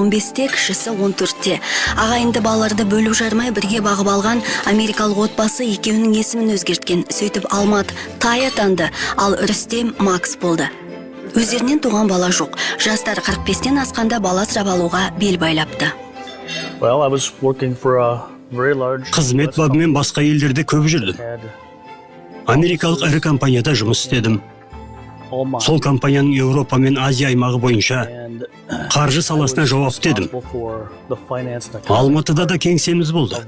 15-те, кішісі 14-те. Ағайынды балаларды бөліп жармай бірге бағып алған америкалық отбасы екеуінің есімін өзгерткен. Сөйтіп Алмат Тай атанды, ал Рүстем Макс болды. Өздерінен туған бала жоқ. Жастар 45-тен асқанда бала асырап алуға бел байлапты. Қызмет бабымен басқа елдерде көп жүрдім. Америкалық ірі компанияда жұмыс істедім. Сол компанияның Еуропа мен Азия аймағы бойынша қаржы саласына жауапты едім. Алматыда да кеңсеміз болды.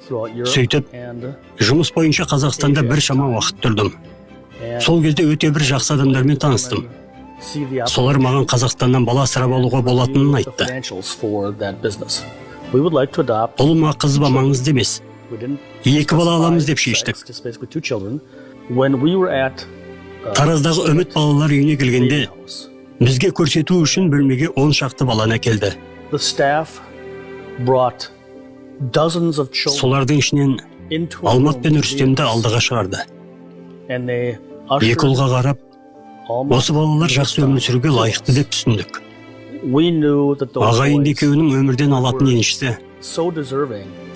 Сөйтіп, жұмыс бойынша Қазақстанда бір шама уақыт тұрдым. Сол кезде өте бір жақсы адамдармен таныстым. Солар маған Қазақстаннан бала асырап алуға болатынын айтты. Ұлыма қыз ба маңызды емес. 2 бала аламыз деп шештік. Тараздағы Үміт балалар үйіне келгенде, бізге көрсету үшін бөлмеге 10 шақты баланы әкелді. Солардың ішінен Алмат пен Рүстемді алдыға шығарды. 2 ұлға қарап, осы балалар жақсы өмір сүруге лайықты деп түсіндік. Ағайынды екеуінің өмірден алатын еншісі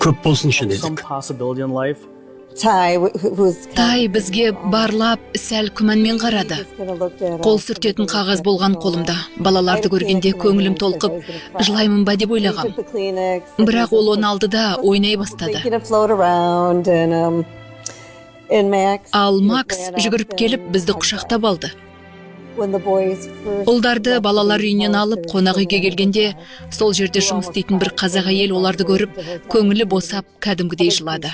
көп болсыншы дедік. Тай бізге барлап сәл күмәнмен қарады. Қол сүртетін қағаз болған қолымда. Балаларды көргенде көңілім толқып, жылаймын ба деп ойлағам. Бірақ ол оны алды да ойнай бастады. Ал Макс жүгіріп келіп бізді құшақтап алды. Ұлдарды балалар үйінен алып қонақ үйге келгенде, сол жерде жұмыс істейтін бір қазақ әйел оларды көріп, көңілі босап, кәдімгідей жылады.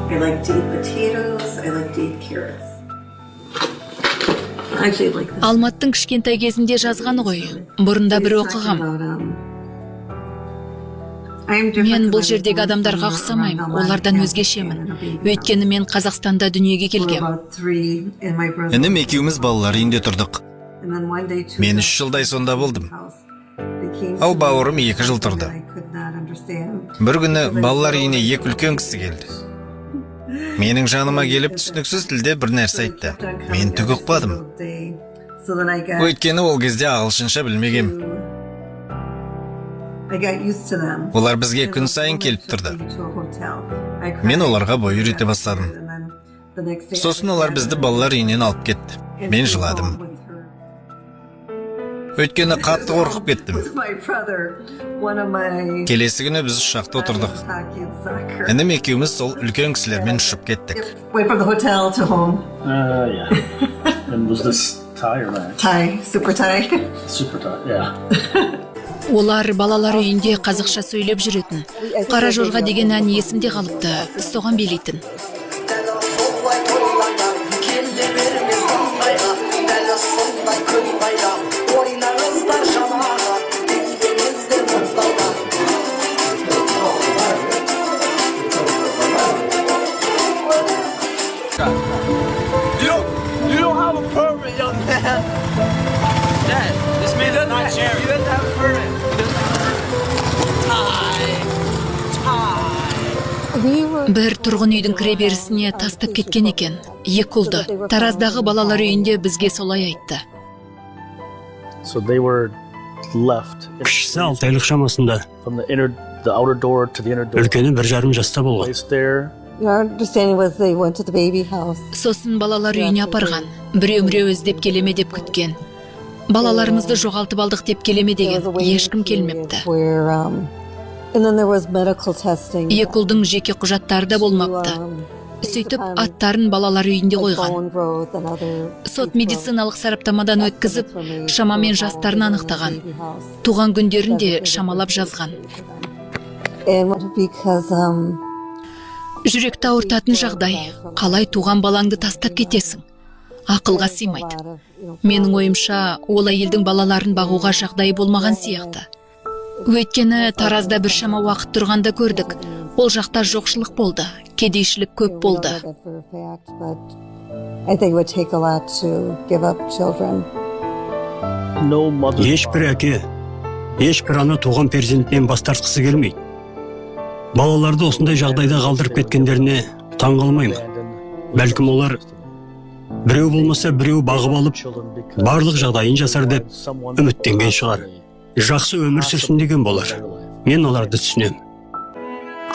I like to eat potatoes, I like to eat carrots. Алматтың кішкентай кезінде жазғаны ғой. Бұрында бір оқығам. Мен бұл жердегі адамдарға ұқсамаймын, олардан өзгешемін. Өйткені мен Қазақстанда дүниеге келгем. Інім екеуміз балалар үйінде тұрдық. Мен 3 жылдай сонда болдым. Ал бауырым 2 жыл тұрды. Бір күні балалар үйіне 2 үлкен кісі келді. Менің жаныма келіп түсініксіз тілде бір нәрсе айтты. Мен түк ұқпадым. Өйткені ол кезде ағылшынша білмегем. Олар бізге күн сайын келіп тұрды. Мен оларға бой үйрете бастадым. Сосын олар бізді балалар үйінен алып кетті. Мен жыладым. Өйткені қатты қорқып кеттім. Келесі күні біз ұшақта отырдық. Інім екеуміз сол үлкен кісілермен ұшып кеттік. Олар балалар үйінде қазақша сөйлеп жүретін. Қара жорға деген ән есімде қалыпты, соған билейтін. You don't have a permit, young man. Dad, this man does not share. He doesn't have a permit. Бір тұрғын үйдің кіреберісіне тастап кеткен екен. 2 ұлды. Тараздағы балалар үйінде бізге солай айтты. Кішісі 6 айлық шамасында. Үлкені 1,5 жаста болған. Сосын балалар үйіне апарған. Біреу іздеп келеме деп күткен. Балаларымызды жоғалтып алдық деп келеме деген ешкім келмепті. 2 ұлдың жеке құжаттары да болмапты. Сөйтіп, аттарын балалар үйінде қойған. Сот медициналық сараптамадан өткізіп, шамамен жастарын анықтаған. Туған күндерін де шамалап жазған. Жүректі ауыртатын жағдай. Қалай туған балаңды тастап кетесің? Ақылға сыймайды. Менің ойымша, ол әйелдің балаларын бағуға жағдайы болмаған сияқты. Өйткені Таразда бір шама уақыт тұрғанда көрдік. Ол жақта жоқшылық болды, кедейшілік көп болды. I think it would take a lot to give up children. Ешбір әке, ешбір ана туған перзентінен бас тартқысы келмейді. Балаларды осындай жағдайда қалдырып кеткендеріне таң қалмаймын. Бәлкім олар біреу болмаса біреу бағып алып, барлық жағдайын жасар деп үміттенген шығар. Жақсы өмір сүрсін деген болар. Мен оларды түсінем.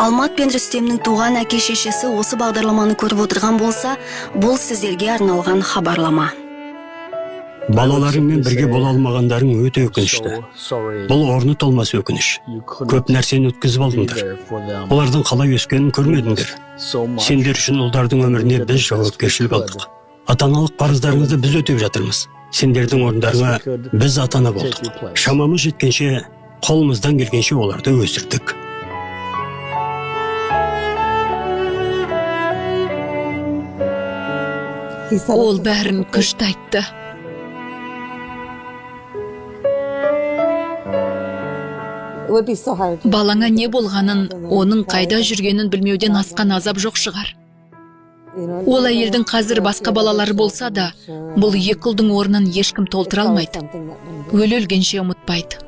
Алмат пен Рүстемнің туған әке-шешесі осы бағдарламаны көріп отырған болса, бұл сіздерге арналған хабарлама. Балаларыңмен бірге бола алмағандарың өте өкінішті. Бұл орны толмас өкініш. Көп нәрсені өткізіп алдыңдар. Олардың қалай өскенін көрмедіңдер. Сендер үшін ұлдардың өміріне біз жауапкершілік алдық. Ата-аналық парыздарыңызды біз өтеп жатырмыз. Сендердің орындарыңа біз ата-ана болдық. Шамамыз жеткенше, қолымыздан келгенше оларды өсірдік. Ол бәрін күшті айтты. Балаңа не болғанын, оның қайда жүргенін білмеуден асқан азап жоқ шығар. Ол әйелдің қазір басқа балалары болса да, бұл екі ұлдың орнын ешкім толтыра алмайды. Өле өлгенше ұмытпайды.